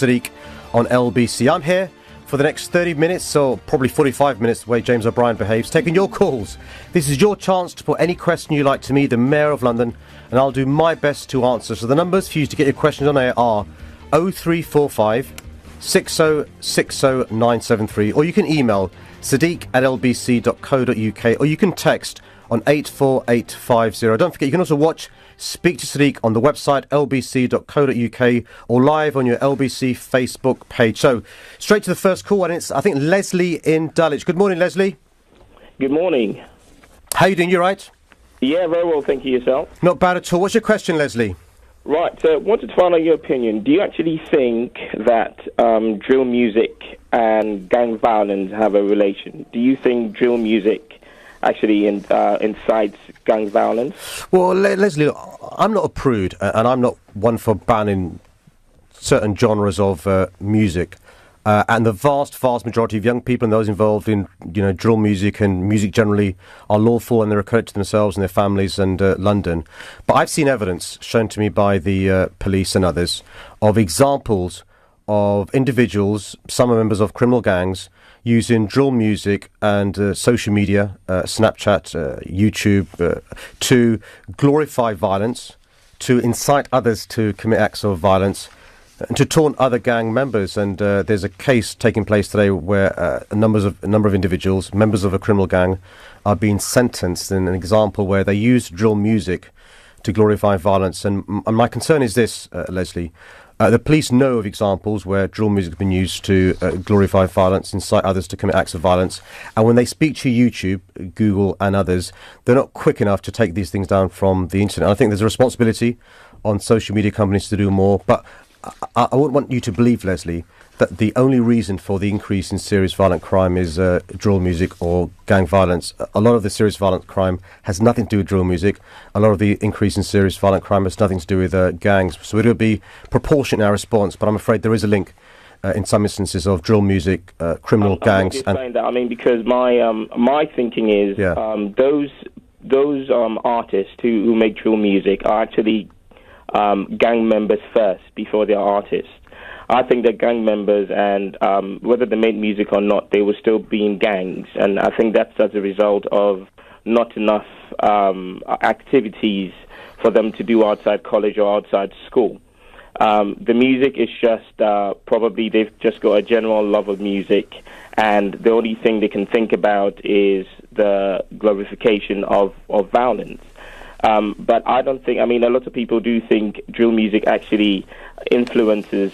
Sadiq on LBC. I'm here for the next 30 minutes, or probably 45 minutes the way James O'Brien behaves, taking your calls. This is your chance to put any question you like to me, the Mayor of London, and I'll do my best to answer. So the numbers for you to get your questions on air are 0345 6060973, or you can email sadiq@lbc.co.uk, or you can text on 84850. Don't forget, you can also watch Speak to Sadiq on the website lbc.co.uk or live on your LBC Facebook page. So, straight to the first call, and it's, I think, Leslie in Dulwich. Good morning, Leslie. Good morning. How you doing? You right? Yeah, very well, thank you. Yourself? Not bad at all. What's your question, Leslie? Right, so wanted to find out your opinion. Do you actually think that drill music and gang violence have a relation? Do you think drill music actually incites gang violence? Well, Leslie, I'm not a prude, and I'm not one for banning certain genres of music. And the vast majority of young people and those involved in, drill music and music generally are lawful, and they're a credit to themselves and their families and London. But I've seen evidence shown to me by the police and others of examples of individuals, some are members of criminal gangs, using drill music and social media, Snapchat, YouTube, to glorify violence, to incite others to commit acts of violence, and to taunt other gang members. And there's a case taking place today where a number of individuals, members of a criminal gang, are being sentenced in an example where they used drill music to glorify violence. And my concern is this, Leslie. The police know of examples where drill music has been used to glorify violence, incite others to commit acts of violence. And when they speak to YouTube, Google and others, they're not quick enough to take these things down from the internet. I think there's a responsibility on social media companies to do more. But I wouldn't want you to believe, Leslie, that the only reason for the increase in serious violent crime is drill music or gang violence. A lot of the serious violent crime has nothing to do with drill music. A lot of the increase in serious violent crime has nothing to do with gangs. So it will be proportionate in our response, but I'm afraid there is a link in some instances of drill music, criminal gangs. That. I mean, because my thinking is those artists who make drill music are actually gang members first before they're artists. I think they're gang members, and whether they made music or not, they were still being gangs. And I think that's as a result of not enough activities for them to do outside college or outside school. The music is just probably they've just got a general love of music, and the only thing they can think about is the glorification of violence. But I don't think, a lot of people do think drill music actually influences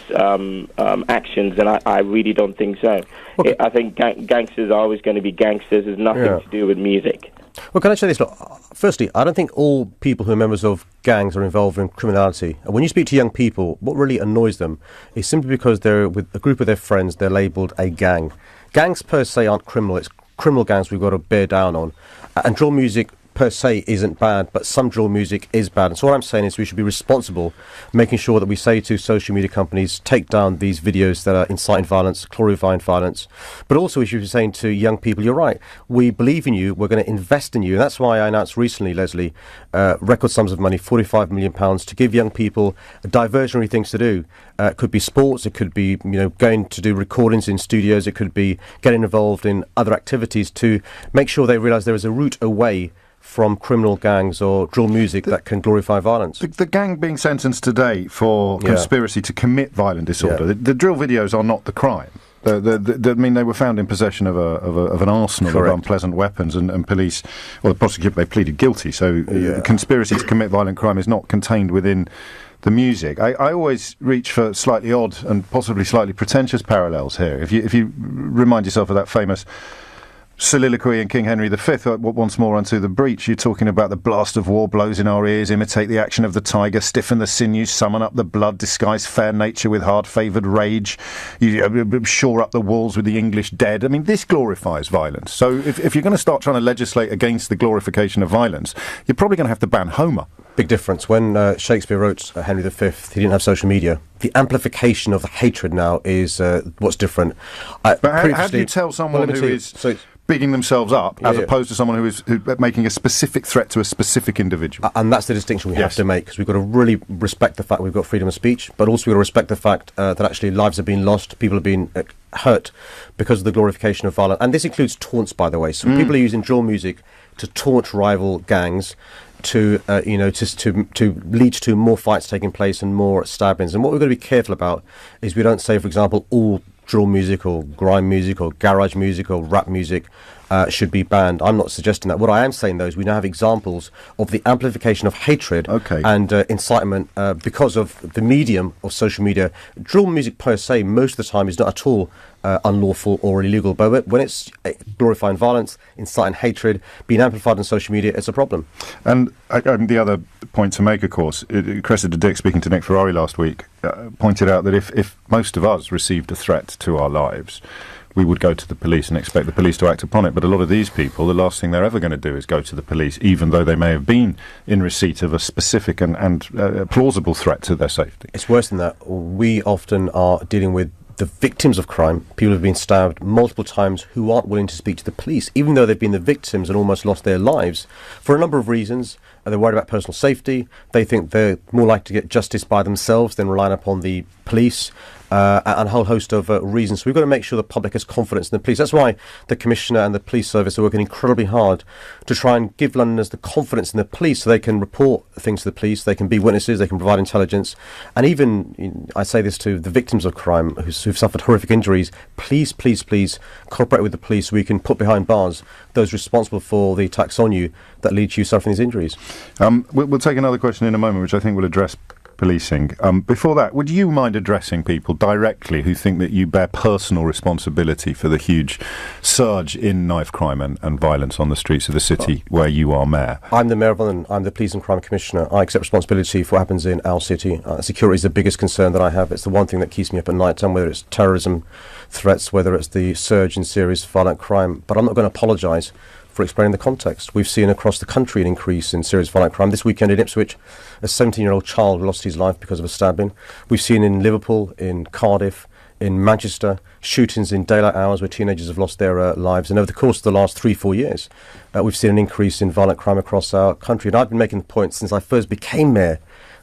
actions, and I really don't think so. Okay. I think gangsters are always going to be gangsters. There's nothing to do with music. Well, can I say this? Look, firstly, I don't think all people who are members of gangs are involved in criminality. And when you speak to young people, what really annoys them is simply because they're with a group of their friends, they're labelled a gang. Gangs per se aren't criminal. It's criminal gangs we've got to bear down on. And drill music per se isn't bad, but some drill music is bad. And so what I'm saying is we should be responsible, making sure that we say to social media companies, take down these videos that are inciting violence, glorifying violence. But also we should be saying to young people, you're right, we believe in you, we're going to invest in you. And that's why I announced recently, Leslie, record sums of money, £45 million, to give young people diversionary things to do. It could be sports, it could be going to do recordings in studios, it could be getting involved in other activities to make sure they realise there is a route away from criminal gangs or drill music that can glorify violence. The gang being sentenced today for conspiracy to commit violent disorder. Yeah. The drill videos are not the crime. They were found in possession of an arsenal of unpleasant weapons, and police, the prosecutor, they pleaded guilty. So conspiracy to commit violent crime is not contained within the music. I always reach for slightly odd and possibly slightly pretentious parallels here. If you remind yourself of that famous soliloquy in King Henry V, once more unto the breach, you're talking about the blast of war blows in our ears, imitate the action of the tiger, stiffen the sinews, summon up the blood, disguise fair nature with hard-favoured rage, you shore up the walls with the English dead. I mean, this glorifies violence. So if you're going to start trying to legislate against the glorification of violence, you're probably going to have to ban Homer. Big difference. When Shakespeare wrote Henry V, he didn't have social media. The amplification of the hatred now is what's different. But how do you tell someone who is bigging themselves up as opposed to someone who's making a specific threat to a specific individual. And that's the distinction we have to make, because we've got to really respect the fact we've got freedom of speech, but also we've got to respect the fact that actually lives have been lost, people have been hurt because of the glorification of violence. And this includes taunts, by the way. So people are using drill music to taunt rival gangs, to lead to more fights taking place and more stabbings. And what we've got to be careful about is we don't say, for example, all drill music or grime music or garage music or rap music should be banned. I'm not suggesting that. What I am saying, though, is we now have examples of the amplification of hatred and incitement because of the medium of social media. Drill music per se, most of the time, is not at all unlawful or illegal, but when it's glorifying violence, inciting hatred, being amplified on social media, it's a problem. And the other point to make, of course, Cressida Dick, speaking to Nick Ferrari last week, pointed out that if most of us received a threat to our lives, we would go to the police and expect the police to act upon it. But a lot of these people, the last thing they're ever going to do is go to the police, even though they may have been in receipt of a specific and plausible threat to their safety. It's worse than that. We often are dealing with the victims of crime, people who've been stabbed multiple times, who aren't willing to speak to the police, even though they've been the victims and almost lost their lives for a number of reasons. They're worried about personal safety. They think they're more likely to get justice by themselves than relying upon the police. And a whole host of reasons. So we've got to make sure the public has confidence in the police. That's why the Commissioner and the police service are working incredibly hard to try and give Londoners the confidence in the police so they can report things to the police, they can be witnesses, they can provide intelligence. And even, I say this to the victims of crime who've suffered horrific injuries, please, please, please cooperate with the police so we can put behind bars those responsible for the attacks on you that lead to you suffering these injuries. We'll take another question in a moment, which I think will address policing. Before that, would you mind addressing people directly who think that you bear personal responsibility for the huge surge in knife crime and violence on the streets of the city where you are mayor? I'm the mayor of London. I'm the Police and Crime Commissioner. I accept responsibility for what happens in our city. Security is the biggest concern that I have. It's the one thing that keeps me up at night time, whether it's terrorism threats, whether it's the surge in serious violent crime. But I'm not going to apologise for explaining the context. We've seen across the country an increase in serious violent crime. This weekend in Ipswich, a 17-year-old child lost his life because of a stabbing. We've seen in Liverpool, in Cardiff, in Manchester, shootings in daylight hours where teenagers have lost their lives. And over the course of the last 3-4 years, we've seen an increase in violent crime across our country. And I've been making the point since I first became mayor,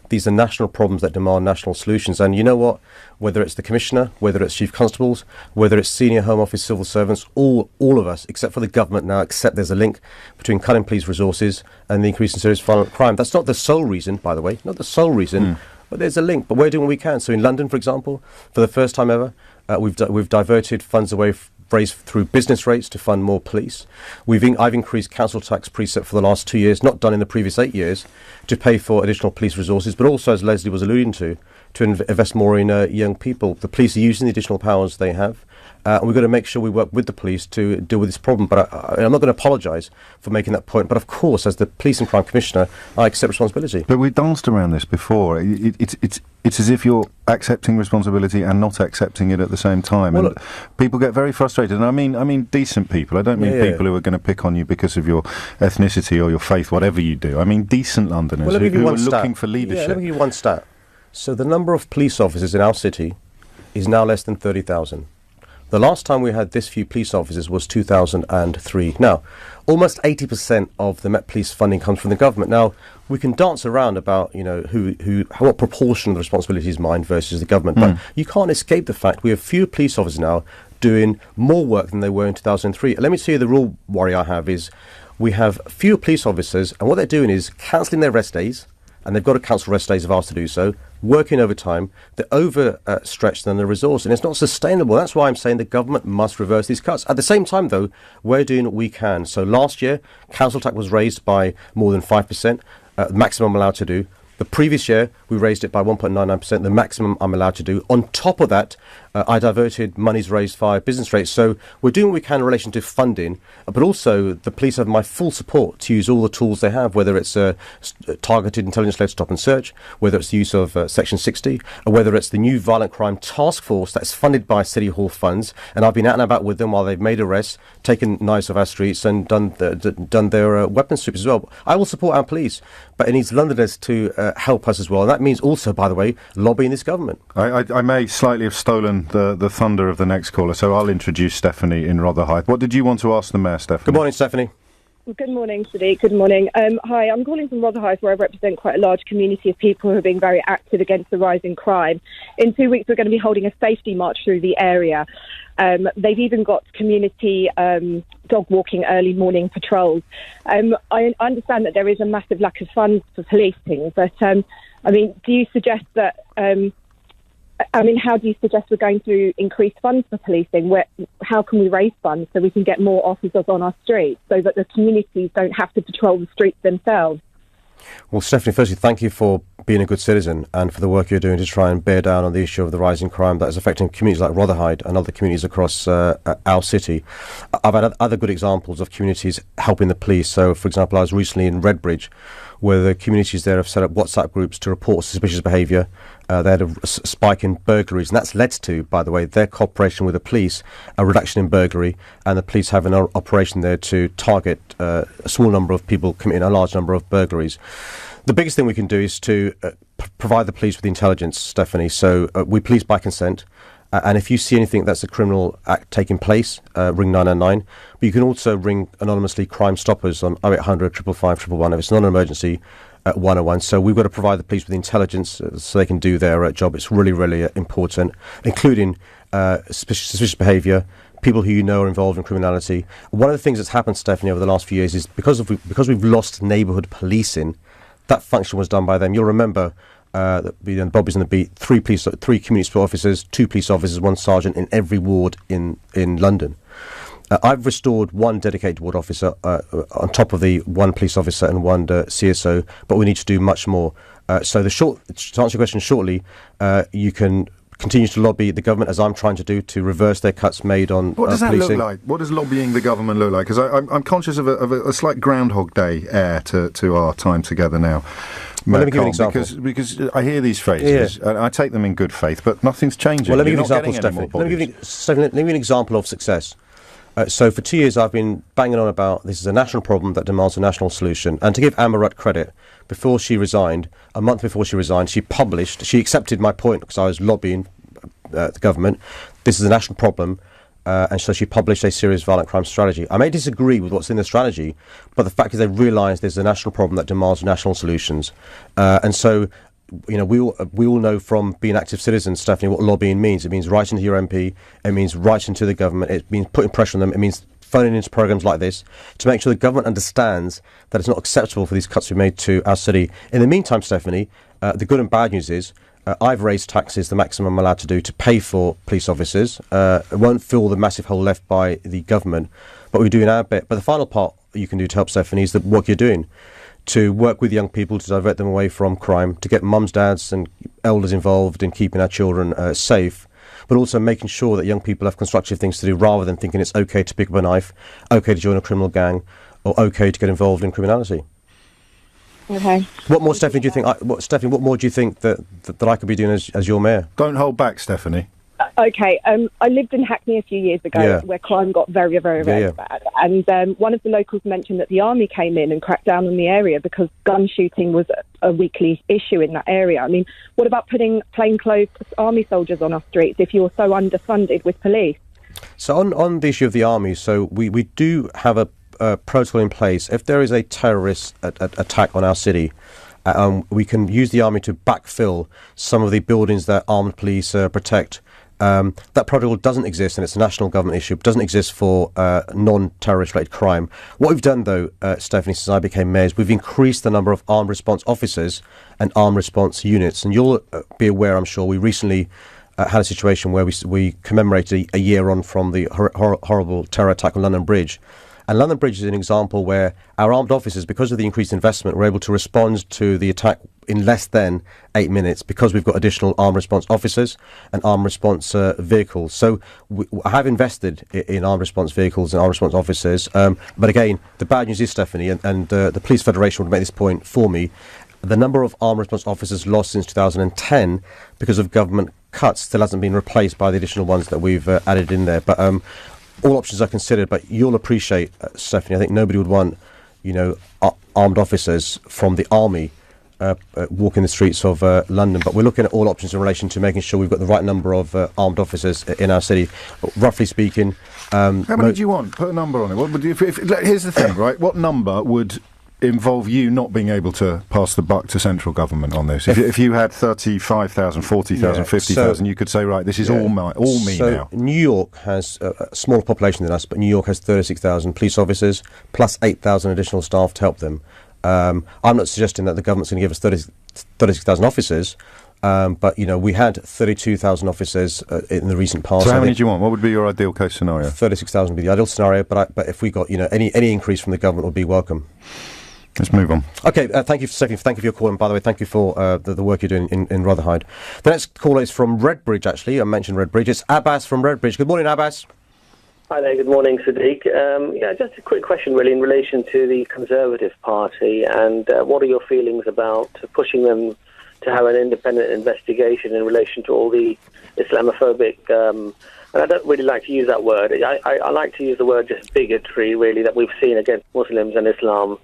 these are national problems that demand national solutions. And you know what? Whether it's the Commissioner, whether it's Chief Constables, whether it's senior Home Office civil servants, all of us, except for the government now, accept there's a link between cutting police resources and the increase in serious violent crime. That's not the sole reason, by the way, not the sole reason, but there's a link. But we're doing what we can. So in London, for example, for the first time ever, we've diverted funds away raised through business rates to fund more police. I've increased council tax precept for the last 2 years, not done in the previous 8 years, to pay for additional police resources, but also, as Leslie was alluding to invest more in young people. The police are using the additional powers they have. And we've got to make sure we work with the police to deal with this problem. But I'm not going to apologise for making that point. But of course, as the Police and Crime Commissioner, I accept responsibility. But we've danced around this before. It's as if you're accepting responsibility and not accepting it at the same time. Well, and people get very frustrated. And I mean decent people. I don't mean people who are going to pick on you because of your ethnicity or your faith, whatever you do. I mean decent Londoners who are looking for leadership. Yeah, let me give you one stat. So the number of police officers in our city is now less than 30,000. The last time we had this few police officers was 2003. Now, almost 80% of the Met Police funding comes from the government. Now, we can dance around about, what proportion of the responsibility is mine versus the government, but you can't escape the fact we have fewer police officers now doing more work than they were in 2003. Let me tell you the real worry I have is we have fewer police officers, and what they're doing is cancelling their rest days, and they've got to cancel rest days if asked to do so, working overtime, they're overstretched than the resource, and it's not sustainable. That's why I'm saying the government must reverse these cuts. At the same time, though, we're doing what we can. So last year, council tax was raised by more than 5%, maximum allowed to do. The previous year, we raised it by 1.99%, the maximum I'm allowed to do. On top of that, I diverted monies raised via business rates. So we're doing what we can in relation to funding, but also the police have my full support to use all the tools they have, whether it's targeted intelligence-led stop and search, whether it's the use of Section 60, or whether it's the new violent crime task force that's funded by City Hall funds. And I've been out and about with them while they've made arrests, taken knives off our streets and done their weapons sweeps as well. I will support our police, but it needs Londoners to help us as well. And that means also, by the way, lobbying this government. I may slightly have stolen then the thunder of the next caller. So I'll introduce Stephanie in Rotherhithe. What did you want to ask the Mayor, Stephanie? Good morning, Stephanie. Good morning, Sadiq. Good morning. Hi, I'm calling from Rotherhithe, where I represent quite a large community of people who are being very active against the rising crime. In 2 weeks, we're going to be holding a safety march through the area. They've even got community dog walking early morning patrols. I understand that there is a massive lack of funds for policing, but do you suggest that? How do you suggest we're going to increase funds for policing? How can we raise funds so we can get more officers on our streets so that the communities don't have to patrol the streets themselves? Well, Stephanie, firstly, thank you for being a good citizen and for the work you're doing to try and bear down on the issue of the rising crime that is affecting communities like Rotherhithe and other communities across our city. I've had other good examples of communities helping the police. So, for example, I was recently in Redbridge, where the communities there have set up WhatsApp groups to report suspicious behaviour. They had a spike in burglaries, and that's led to, by the way, their cooperation with the police, a reduction in burglary, and the police have an operation there to target a small number of people committing a large number of burglaries. The biggest thing we can do is to provide the police with intelligence, Stephanie. So we police by consent. And if you see anything that's a criminal act taking place, ring 999. But you can also ring anonymously Crime Stoppers on 0800 555 111 if it's not an emergency, at 101. So we've got to provide the police with intelligence so they can do their job. It's really, really important, including suspicious behaviour, people who you know are involved in criminality. One of the things that's happened, Stephanie, over the last few years is because we've lost neighbourhood policing, that function was done by them. You'll remember the Bobbies and the Beat, three community support officers, 2 police officers, 1 sergeant in every ward in London. I've restored 1 dedicated ward officer on top of the 1 police officer and 1 CSO, but we need to do much more. To answer your question shortly, you can continue to lobby the government, as I'm trying to do, to reverse their cuts made on What does that policing. look like? What does lobbying the government look like? Because I'm conscious of a slight Groundhog Day air to our time together now. Well, let me give you an example. Because I hear these phrases, and I take them in good faith, but nothing's changing. Well, let me give you you an example, Stephanie. Let me give you an example of success. So for 2 years I've been banging on about this is a national problem that demands a national solution. And to give Amber Rudd credit, before she resigned, a month before she resigned, she accepted my point because I was lobbying the government. This is a national problem. And so she published a serious violent crime strategy. I may disagree with what's in the strategy, but the fact is they've realised there's a national problem that demands national solutions. And so, we all know from being active citizens, Stephanie, what lobbying means. It means writing to your MP. It means writing to the government. It means putting pressure on them. It means phoning into programmes like this to make sure the government understands that it's not acceptable for these cuts to be made to our city. In the meantime, Stephanie, the good and bad news is I've raised taxes, the maximum I'm allowed to do, to pay for police officers. It won't fill the massive hole left by the government, but we're doing our bit. But the final part you can do to help, Stephanie, is the work you're doing to work with young people to divert them away from crime, to get mums, dads and elders involved in keeping our children safe, but also making sure that young people have constructive things to do rather than thinking it's okay to pick up a knife, okay to join a criminal gang, or okay to get involved in criminality. Okay. What more, Stephanie, do you think? What more do you think that I could be doing as your mayor? Don't hold back, Stephanie. Okay. I lived in Hackney a few years ago, where crime got very, very, very bad. And one of the locals mentioned that the army came in and cracked down on the area because gun shooting was a weekly issue in that area. I mean, what about putting plainclothes army soldiers on our streets if you're so underfunded with police? So on the issue of the army, so we do have a protocol in place. If there is a terrorist attack on our city, we can use the army to backfill some of the buildings that armed police protect. That protocol doesn't exist, and it's a national government issue. It doesn't exist for non-terrorist related crime. What we've done, though, Stephanie, since I became mayor, is we've increased the number of armed response officers and armed response units. And you'll be aware, I'm sure, we recently had a situation where we commemorated a year on from the horrible terror attack on London Bridge. And London Bridge is an example where our armed officers, because of the increased investment, were able to respond to the attack in less than 8 minutes because we've got additional armed response officers and armed response vehicles. So I have invested in armed response vehicles and armed response officers. But again, the bad news is, Stephanie, and the Police Federation would make this point for me, the number of armed response officers lost since 2010 because of government cuts still hasn't been replaced by the additional ones that we've added in there. But all options are considered, but you'll appreciate, Stephanie, I think nobody would want, armed officers from the army walking the streets of London. But we're looking at all options in relation to making sure we've got the right number of armed officers in our city. Roughly speaking, how many do you want? Put a number on it. What would you, here's the thing, right? What number would involve you not being able to pass the buck to central government on this? If you had 35,000, 40,000, 50,000, you could say, right, this is all me now. New York has a smaller population than us, but New York has 36,000 police officers plus 8,000 additional staff to help them. I'm not suggesting that the government's going to give us 36,000 officers, but we had 32,000 officers in the recent past. So how many do you want? What would be your ideal case scenario? 36,000 would be the ideal scenario, but if we got any increase from the government would be welcome. Let's move on. Okay, thank you, Sophie. Thank you for your call, and by the way, thank you for the work you're doing in Rotherhithe. The next caller is from Redbridge. Actually, I mentioned Redbridge. It's Abbas from Redbridge. Good morning, Abbas. Hi there, good morning, Sadiq. Just a quick question really in relation to the Conservative Party, and what are your feelings about pushing them to have an independent investigation in relation to all the Islamophobic, and I don't really like to use that word, I like to use the word just bigotry really that we've seen against Muslims and Islam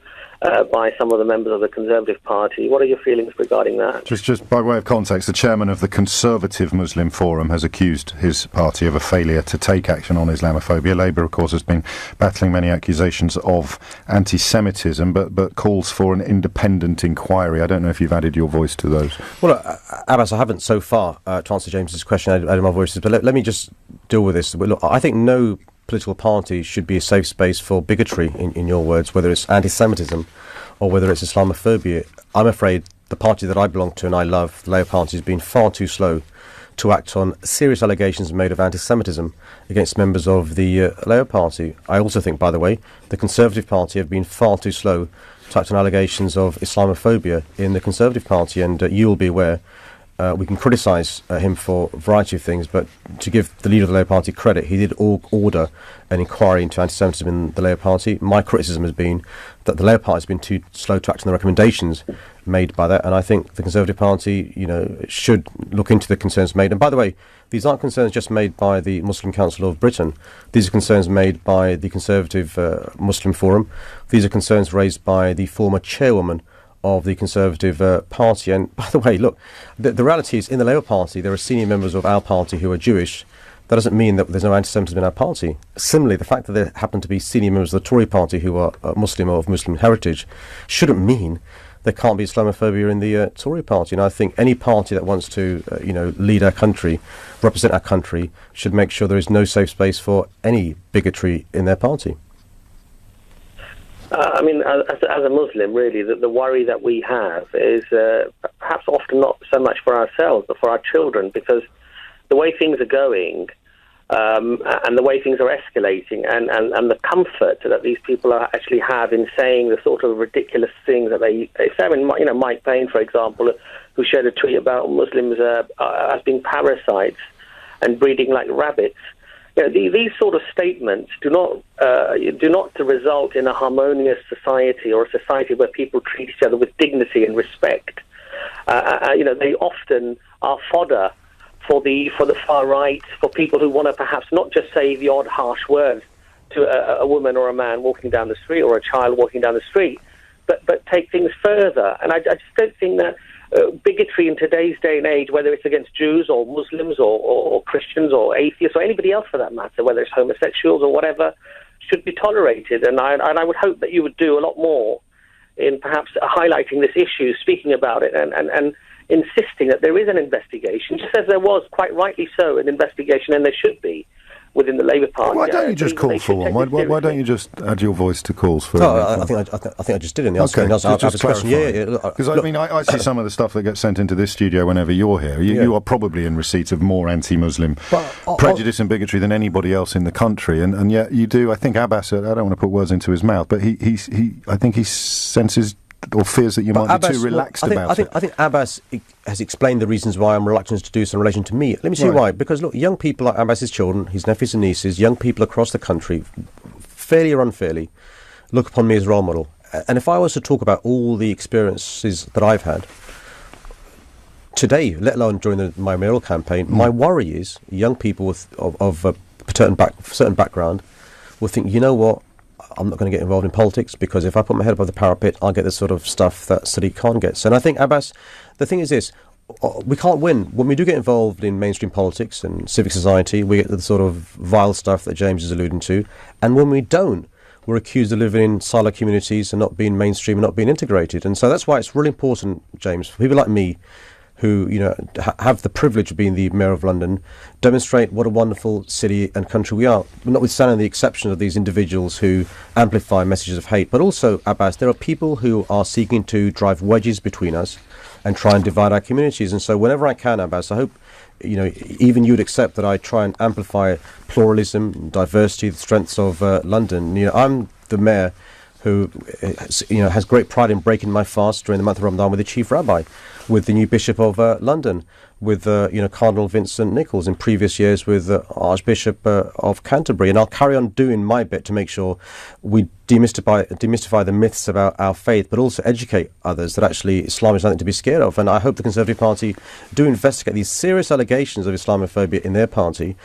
by some of the members of the Conservative Party. What are your feelings regarding that? Just by way of context, the chairman of the Conservative Muslim Forum has accused his party of a failure to take action on Islamophobia. Labour, of course, has been battling many accusations of anti-Semitism, but calls for an independent inquiry. I don't know if you've added your voice to those. Well, Abbas, I haven't so far, to answer James's question, added my voices, but let me just deal with this. Look, I think no political party should be a safe space for bigotry, in your words, whether it's anti-Semitism or whether it's Islamophobia. I'm afraid the party that I belong to and I love, the Labour Party, has been far too slow to act on serious allegations made of anti-Semitism against members of the Labour Party. I also think, by the way, the Conservative Party have been far too slow to act on allegations of Islamophobia in the Conservative Party, and you will be aware we can criticise him for a variety of things, but to give the leader of the Labour Party credit, he did order an inquiry into anti-Semitism in the Labour Party. My criticism has been that the Labour Party has been too slow to act on the recommendations made by that, and I think the Conservative Party, should look into the concerns made. And by the way, these aren't concerns just made by the Muslim Council of Britain. These are concerns made by the Conservative Muslim Forum. These are concerns raised by the former chairwoman of the Conservative Party. And by the way, look, the reality is in the Labour Party there are senior members of our party who are Jewish. That doesn't mean that there's no anti-Semitism in our party. Similarly, the fact that there happen to be senior members of the Tory party who are Muslim or of Muslim heritage shouldn't mean there can't be Islamophobia in the Tory party. And I think any party that wants to lead our country, represent our country, should make sure there is no safe space for any bigotry in their party. As a Muslim, really, the worry that we have is perhaps often not so much for ourselves, but for our children, because the way things are going and the way things are escalating and the comfort that these people actually have in saying the sort of ridiculous things that they say. I mean, Mike Payne, for example, who shared a tweet about Muslims as being parasites and breeding like rabbits. These sort of statements do not result in a harmonious society or a society where people treat each other with dignity and respect. They often are fodder for the far right, for people who want to perhaps not just say the odd harsh words to a woman or a man walking down the street or a child walking down the street, but take things further. And I just don't think that bigotry in today's day and age, whether it's against Jews or Muslims or Christians or atheists or anybody else for that matter, whether it's homosexuals or whatever, should be tolerated. And I would hope that you would do a lot more in perhaps highlighting this issue, speaking about it, and insisting that there is an investigation, just as there was, quite rightly so, an investigation, and there should be, within the Labour Party. Why don't you just call for one? Why don't you just add your voice to calls for? I think I just did in the answer. Just question. Because I see some of the stuff that gets sent into this studio whenever you're here. You are probably in receipt of more anti-Muslim prejudice and bigotry than anybody else in the country, and yet you do. I think Abbas, I don't want to put words into his mouth, but I think he senses or fears that you might be too relaxed about it. I think Abbas has explained the reasons why I'm reluctant to do so in relation to me. Let me see why. Because, look, young people like Abbas's children, his nephews and nieces, young people across the country, fairly or unfairly, look upon me as a role model. And if I was to talk about all the experiences that I've had today, let alone during my mayoral campaign, my worry is young people of a certain background will think, you know what, I'm not going to get involved in politics, because if I put my head above the parapet, I'll get the sort of stuff that Sadiq Khan gets. And I think, Abbas, the thing is this: we can't win. When we do get involved in mainstream politics and civic society, we get the sort of vile stuff that James is alluding to. And when we don't, we're accused of living in silo communities and not being mainstream and not being integrated. And so that's why it's really important, James, for people like me, who have the privilege of being the Mayor of London, demonstrate what a wonderful city and country we are, notwithstanding the exception of these individuals who amplify messages of hate. But also, Abbas, there are people who are seeking to drive wedges between us and try and divide our communities. And so whenever I can, Abbas, I hope even you'd accept that I try and amplify pluralism, diversity, the strengths of London. I'm the Mayor who has great pride in breaking my fast during the month of Ramadan with the Chief Rabbi, with the new Bishop of London, with Cardinal Vincent Nichols, in previous years with Archbishop of Canterbury. And I'll carry on doing my bit to make sure we demystify the myths about our faith, but also educate others that actually Islam is nothing to be scared of. And I hope the Conservative Party do investigate these serious allegations of Islamophobia in their party,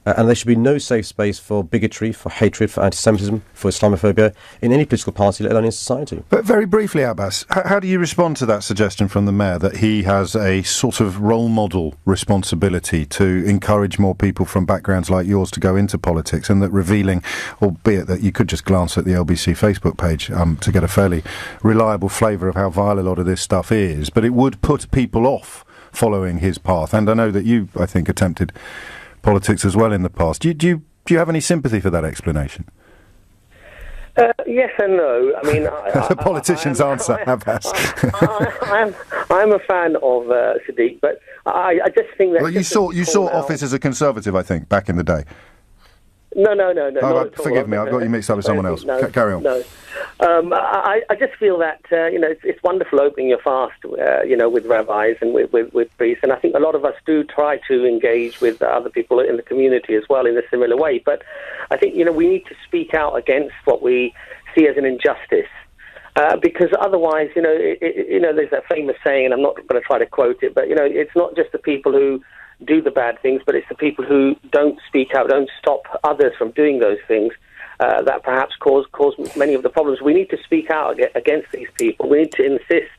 and there should be no safe space for bigotry, for hatred, for anti-Semitism, for Islamophobia in any political party, let alone in society. But very briefly, Abbas, how do you respond to that suggestion from the Mayor that he has a sort of role model responsibility to encourage more people from backgrounds like yours to go into politics, and that revealing, albeit that you could just glance at the LBC Facebook page to get a fairly reliable flavour of how vile a lot of this stuff is, but it would put people off following his path? And I know that you, I think, attempted politics as well in the past. Do you have any sympathy for that explanation? Yes and no. I mean, the politician's answer, Abbas. I'm a fan of Sadiq, but I just think that... Well, you saw office as a Conservative, I think, back in the day. No. Forgive me, I've got you mixed up with someone else. Carry on. No. I just feel that it's wonderful opening your fast, with rabbis and with priests, and I think a lot of us do try to engage with other people in the community as well in a similar way. But I think we need to speak out against what we see as an injustice. Because otherwise, there's that famous saying, and I'm not going to try to quote it, but it's not just the people who do the bad things, but it's the people who don't speak out, don't stop others from doing those things that perhaps cause many of the problems. We need to speak out against these people. We need to insist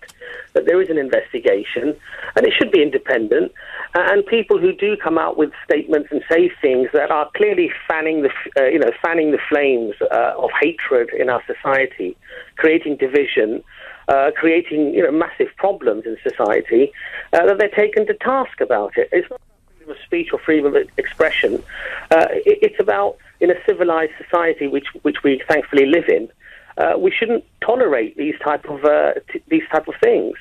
that there is an investigation, and it should be independent. And people who do come out with statements and say things that are clearly fanning the flames of hatred in our society, creating division, creating massive problems in society, that they're taken to task about it. It's not freedom of speech or freedom of expression. It's about, in a civilized society, which we thankfully live in, we shouldn't tolerate these type of things.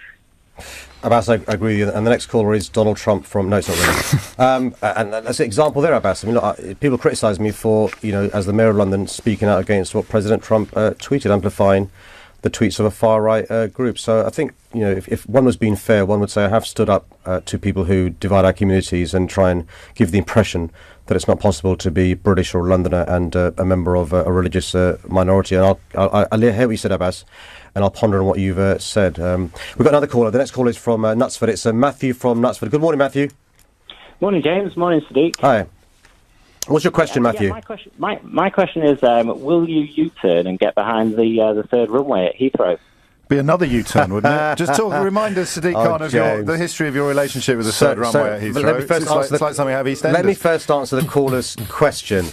Abbas, I agree with you. And the next caller is Donald Trump from... No, it's not really. And that's an example there, Abbas. I mean, look, people criticise me for, as the Mayor of London, speaking out against what President Trump tweeted, amplifying the tweets of a far-right group. So I think, if one was being fair, one would say I have stood up to people who divide our communities and try and give the impression that it's not possible to be British or Londoner and a member of a religious minority. And I'll hear what you said, Abbas, and I'll ponder on what you've said. We've got another caller. The next caller is from Knutsford. It's Matthew from Knutsford. Good morning, Matthew. Morning, James. Morning, Sadiq. Hi. What's your question, Matthew? My question is, will you U-turn and get behind the third runway at Heathrow? Be another U-turn, wouldn't it? Just remind us, Sadiq Khan, of the history of your relationship with the third runway at Heathrow. Let me first answer it's like something out of EastEnders. Let me first answer the caller's question,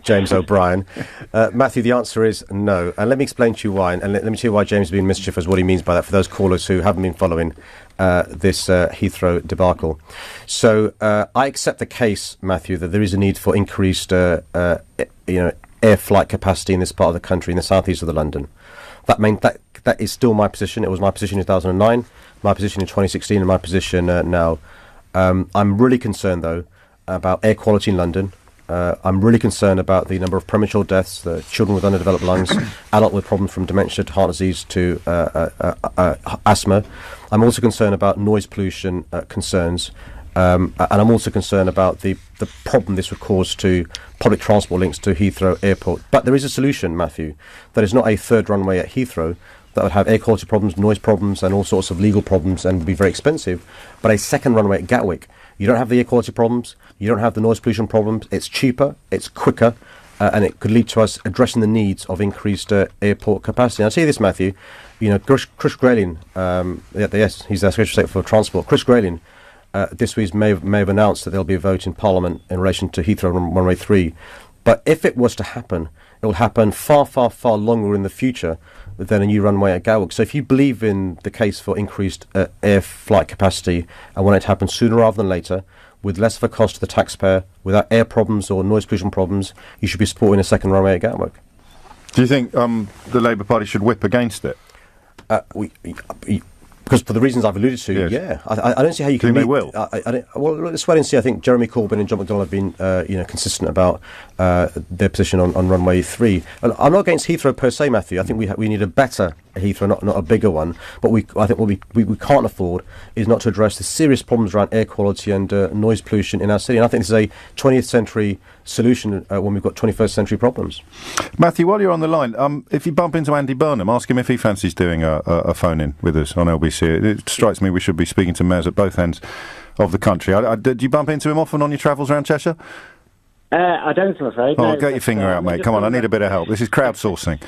James O'Brien. Matthew, the answer is no. And let me explain to you why. And let me tell you why James is being mischievous, what he means by that, for those callers who haven't been following this Heathrow debacle. So I accept the case, Matthew, that there is a need for increased air flight capacity in this part of the country, in the southeast of the London. That is still my position. It was my position in 2009, my position in 2016, and my position now. I'm really concerned, though, about air quality in London. I'm really concerned about the number of premature deaths, the children with underdeveloped lungs, adults with problems from dementia to heart disease to asthma. I'm also concerned about noise pollution concerns. And I'm also concerned about the problem this would cause to public transport links to Heathrow Airport. But there is a solution, Matthew. That is not a third runway at Heathrow that would have air quality problems, noise problems, and all sorts of legal problems and would be very expensive, but a second runway at Gatwick. You don't have the air quality problems, you don't have the noise pollution problems, it's cheaper, it's quicker, and it could lead to us addressing the needs of increased airport capacity. And I'll tell you this, Matthew, Chris Grayling, yes, he's the Secretary of State for Transport. Chris Grayling this week may have announced that there'll be a vote in Parliament in relation to Heathrow Runway 3. But if it was to happen, it will happen far, far, far longer in the future than a new runway at Gatwick. So if you believe in the case for increased air flight capacity and want it to happen sooner rather than later, with less of a cost to the taxpayer, without air problems or noise pollution problems, you should be supporting a second runway at Gatwick. Do you think the Labour Party should whip against it? Because for the reasons I've alluded to, yes. Yeah, I don't see how you can. They will. Well, let's wait and see. I think Jeremy Corbyn and John McDonnell have been, consistent about their position on runway 3. And I'm not against Heathrow per se, Matthew. I think we need a better Heathrow, not a bigger one. But I think what we can't afford is not to address the serious problems around air quality and noise pollution in our city. And I think this is a 20th century solution when we've got 21st century problems. Matthew, while you're on the line, if you bump into Andy Burnham, ask him if he fancies doing a phone-in with us on LBC. It strikes me we should be speaking to mayors at both ends of the country. Do you bump into him often on your travels around Cheshire? I don't, I'm afraid. Oh, get your finger out, mate. Come on, I need a bit of help. This is crowdsourcing.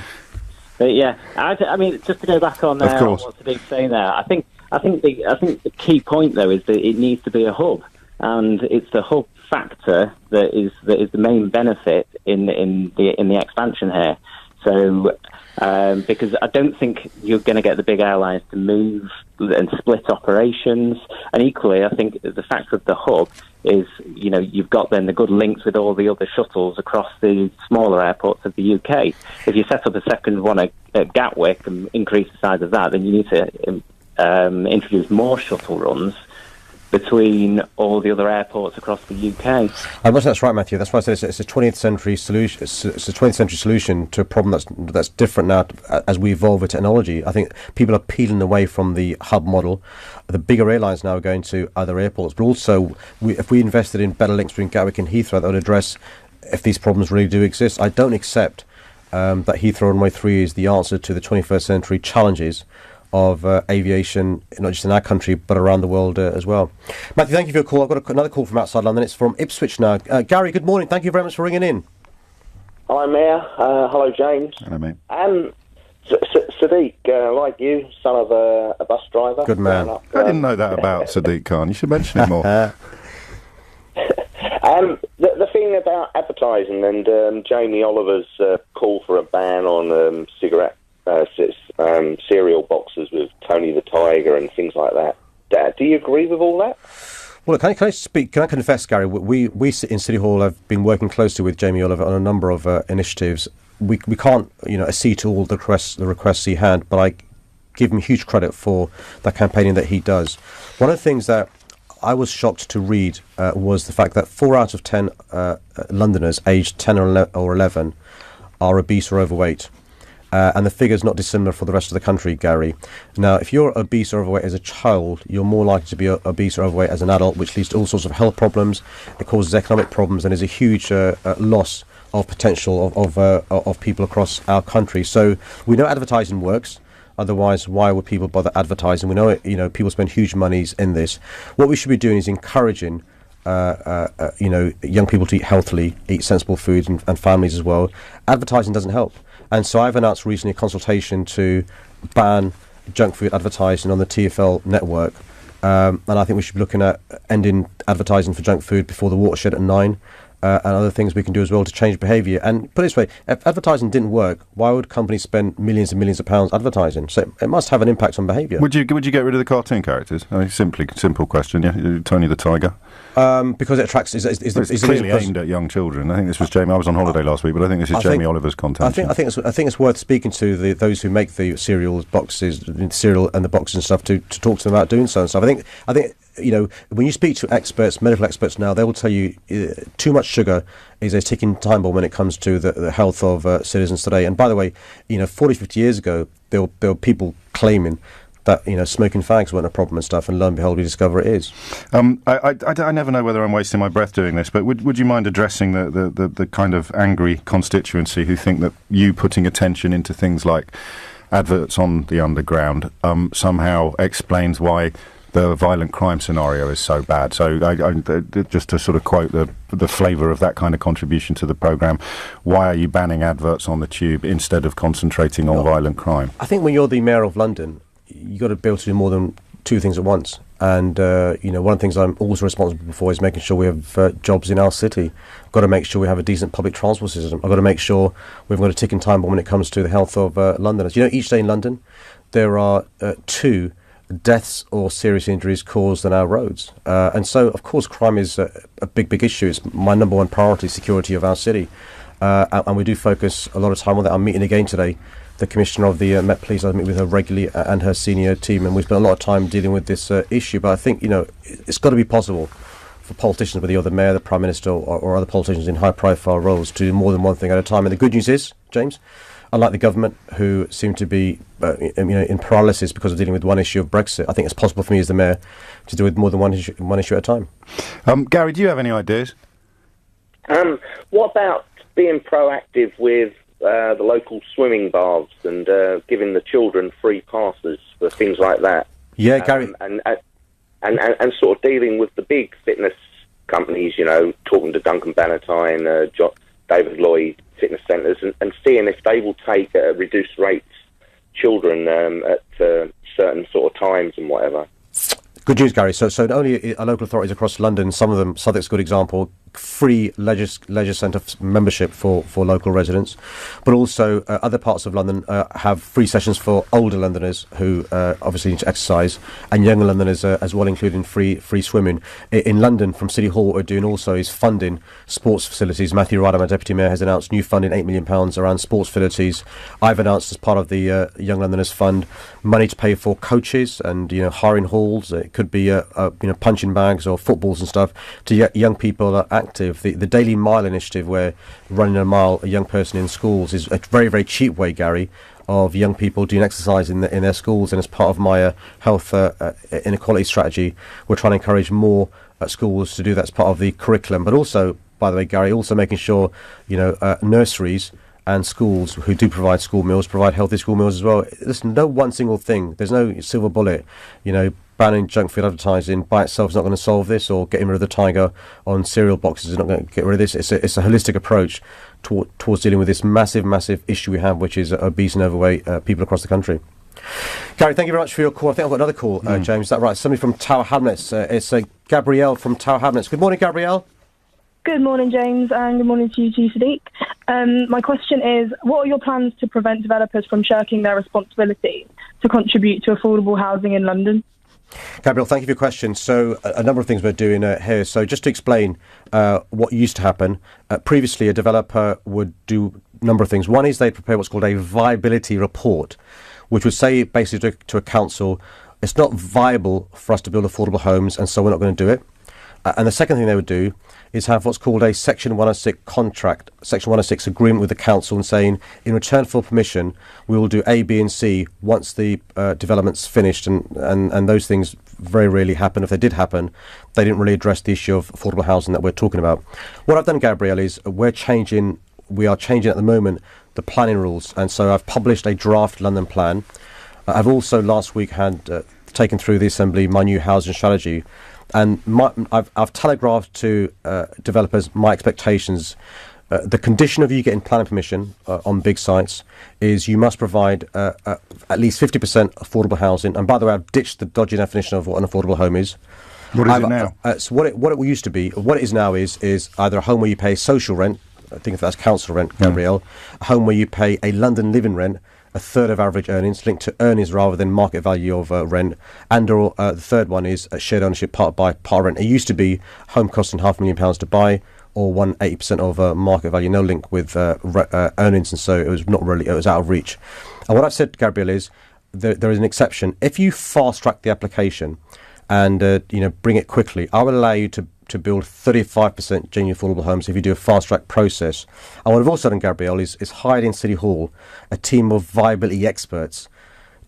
But yeah, I mean, just to go back on what Sadiq's saying there, I think the key point though is that it needs to be a hub, and it's the hub factor that is the main benefit in the expansion here. So. Because I don't think you're going to get the big airlines to move and split operations. And equally, I think the fact of the hub is, you've got then the good links with all the other shuttles across the smaller airports of the UK. If you set up a second one at Gatwick and increase the size of that, then you need to introduce more shuttle runs between all the other airports across the UK. I must say that's right, Matthew. That's why I said it's a 20th century solution. It's a 20th century solution to a problem that's different now as we evolve with technology. I think people are peeling away from the hub model. The bigger airlines now are going to other airports, but also if we invested in better links between Gatwick and Heathrow, that would address if these problems really do exist. I don't accept that Heathrow Runway 3 is the answer to the 21st century challenges of aviation, not just in our country, but around the world as well. Matthew, thank you for your call. I've got another call from outside London. It's from Ipswich now. Gary, good morning. Thank you very much for ringing in. Hello, Mayor. Hello, James. Hello, mate. Sadiq, like you, son of a bus driver. Good man. I didn't know that about Sadiq Khan. You should mention it more. The thing about advertising and Jamie Oliver's call for a ban on cereal boxes with Tony the Tiger and things like that. Do you agree with all that? Well, can I speak? Can I confess, Gary? We in City Hall have been working closely with Jamie Oliver on a number of initiatives. We can't accede to all the requests he had, but I give him huge credit for the campaigning that he does. One of the things that I was shocked to read was the fact that 4 out of 10 Londoners aged 10 or 11 are obese or overweight. And the figure's not dissimilar for the rest of the country, Gary. Now, if you're obese or overweight as a child, you're more likely to be obese or overweight as an adult, which leads to all sorts of health problems. It causes economic problems and is a huge loss of potential of people across our country. So we know advertising works. Otherwise, why would people bother advertising? We know it. People spend huge monies in this. What we should be doing is encouraging young people to eat healthily, eat sensible foods, and families as well. Advertising doesn't help. And so I've announced recently a consultation to ban junk food advertising on the TfL network. And I think we should be looking at ending advertising for junk food before the watershed at 9. And other things we can do as well to change behaviour. And put it this way, if advertising didn't work, why would companies spend millions and millions of pounds advertising? So it must have an impact on behaviour. Would you get rid of the cartoon characters? I mean, simple question, yeah. Tony the Tiger. Because it attracts. It's clearly aimed at young children. I think this was Jamie. I was on holiday last week, but I think this is Jamie Oliver's content. I think it's worth speaking to those who make the cereal boxes, cereal and the boxes and stuff to talk to them about doing so and stuff. I think. When you speak to experts, medical experts now, they will tell you too much sugar is a ticking time bomb when it comes to the health of citizens today. And by the way, 40, 50 years ago, there were people claiming that smoking fags weren't a problem and stuff, and lo and behold, we discover it is. I never know whether I'm wasting my breath doing this, but would you mind addressing the kind of angry constituency who think that you putting attention into things like adverts on the underground somehow explains why the violent crime scenario is so bad. So just to sort of quote the flavour of that kind of contribution to the programme, why are you banning adverts on the tube instead of concentrating on violent crime? I think when you're the Mayor of London, you've got to be able to do more than two things at once. And, one of the things I'm also responsible for is making sure we have jobs in our city. I've got to make sure we have a decent public transport system. I've got to make sure we've got a ticking time bomb when it comes to the health of Londoners. Each day in London, there are 2 deaths or serious injuries caused on our roads. And so, of course, crime is a big issue. It's my number one priority, security of our city. And we do focus a lot of time on that. I'm meeting again today. The Commissioner of the Met Police, I meet with her regularly and her senior team, and we spent a lot of time dealing with this issue. But I think, it's got to be possible for politicians, whether you're the Mayor, the Prime Minister, or other politicians in high-profile roles, to do more than one thing at a time. And the good news is, James, unlike the government, who seem to be in paralysis because of dealing with one issue of Brexit, I think it's possible for me as the Mayor to deal with more than one issue at a time. Gary, do you have any ideas? What about being proactive with the local swimming baths and giving the children free passes for things like that? Yeah, Gary. And sort of dealing with the big fitness companies, talking to Duncan Bannatyne, David Lloyd fitness centres, and seeing if they will take reduced rates children at certain sort of times and whatever. Good news, Gary. So not only are local authorities across London, some of them, Southwark's a good example, free leisure centre membership for local residents, but also other parts of London have free sessions for older Londoners who obviously need to exercise, and younger Londoners as well, including free swimming. In London, from City Hall, what we're doing also is funding sports facilities. Matthew Ryder, my Deputy Mayor, has announced new funding, £8 million around sports facilities. I've announced, as part of the Young Londoners Fund, money to pay for coaches and hiring halls. It could be punching bags or footballs and stuff to get young people active. The Daily Mile initiative, where running a mile, a young person in schools, is a very, very cheap way, Gary, of young people doing exercise in their schools. And as part of my health inequality strategy, we're trying to encourage more schools to do that as part of the curriculum. But also, by the way, Gary, also making sure nurseries and schools who do provide school meals provide healthy school meals as well. There's no one single thing. There's no silver bullet. Banning junk food advertising by itself is not going to solve this, or getting rid of the tiger on cereal boxes is not going to get rid of this. It's a holistic approach towards dealing with this massive issue we have, which is obese and overweight people across the country. Gary, thank you very much for your call. I think I've got another call, James. Is that right? Somebody from Tower Hamlets. It's Gabrielle from Tower Hamlets. Good morning, Gabrielle. Good morning, James, and good morning to you too, Sadiq. My question is, what are your plans to prevent developers from shirking their responsibility to contribute to affordable housing in London? Gabriel, thank you for your question. So a number of things we're doing here. So just to explain what used to happen, previously a developer would do a number of things. One is they'd prepare what's called a viability report, which would say basically to a council, it's not viable for us to build affordable homes, and so we're not going to do it. And the second thing they would do is have what's called a Section 106 contract, Section 106 agreement with the council, and saying, in return for permission, we will do A, B and C once the development's finished. And those things very rarely happen. If they did happen, they didn't really address the issue of affordable housing that we're talking about. What I've done, Gabrielle, is we are changing at the moment the planning rules. And so I've published a draft London plan. I've also last week had taken through the Assembly my new housing strategy. And I've telegraphed to developers my expectations. The condition of you getting planning permission on big sites is you must provide at least 50% affordable housing. And by the way, I've ditched the dodgy definition of what an affordable home is. What is it now? So what it used to be, what it is now is either a home where you pay social rent, I think if that's council rent, Gabrielle, a home where you pay a London living rent, a third of average earnings, linked to earnings rather than market value of rent, and or the third one is shared ownership part by part rent. It used to be home costing £500,000 to buy, or 180% of market value, no link with earnings, and so it was out of reach. And what I've said, Gabrielle, is there is an exception. If you fast track the application and bring it quickly, I will allow you to build 35% genuine affordable homes if you do a fast-track process. And what I've also done, Gabrielle, is hired in City Hall a team of viability experts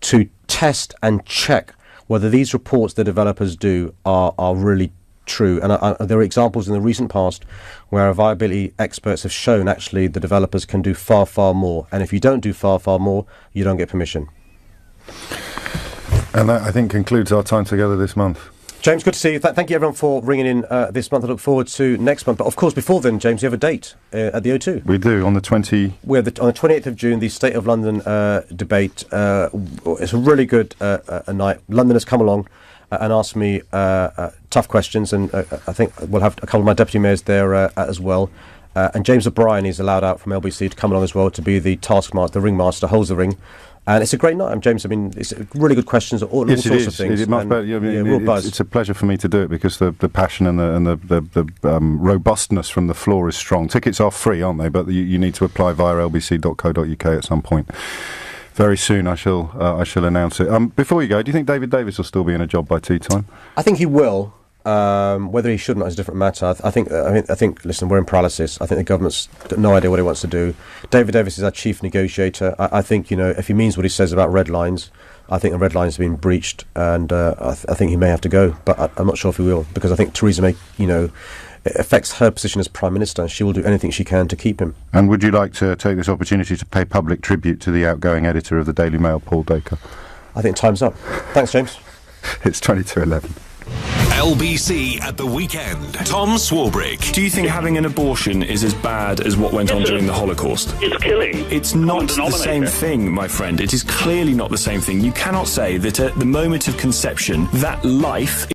to test and check whether these reports the developers do are really true. And there are examples in the recent past where our viability experts have shown actually the developers can do far, far more. And if you don't do far, far more, you don't get permission. And that, I think, concludes our time together this month. James, good to see you. Thank you, everyone, for ringing in this month. I look forward to next month. But, of course, before then, James, you have a date at the O2. We do, on the 20... We're on the 28th of June, the State of London debate. It's a really good night. Londoners come along and ask me tough questions, and I think we'll have a couple of my deputy mayors there as well. And James O'Brien is allowed out from LBC to come along as well to be the taskmaster, the ringmaster, holds the ring. And it's a great night. James, I mean, it's really good questions, all sorts of things. It's a pleasure for me to do it because the passion and the robustness from the floor is strong. Tickets are free, aren't they? But you need to apply via lbc.co.uk at some point. Very soon I shall announce it. Before you go, do you think David Davis will still be in a job by tea time? I think he will. Whether he should or not is a different matter. I think. Listen, we're in paralysis. I think the government's got no idea what it wants to do. David Davis is our chief negotiator. I think, if he means what he says about red lines, I think the red lines have been breached, and I think he may have to go. But I'm not sure if he will, because I think Theresa May, it affects her position as Prime Minister, and she will do anything she can to keep him. And would you like to take this opportunity to pay public tribute to the outgoing editor of the Daily Mail, Paul Dacre? I think time's up. Thanks, James. It's 20:11. LBC at the weekend. Tom Swarbrick. Do you think having an abortion is as bad as what went on during the Holocaust? It's killing. It's not the same thing, my friend. It is clearly not the same thing. You cannot say that at the moment of conception, that life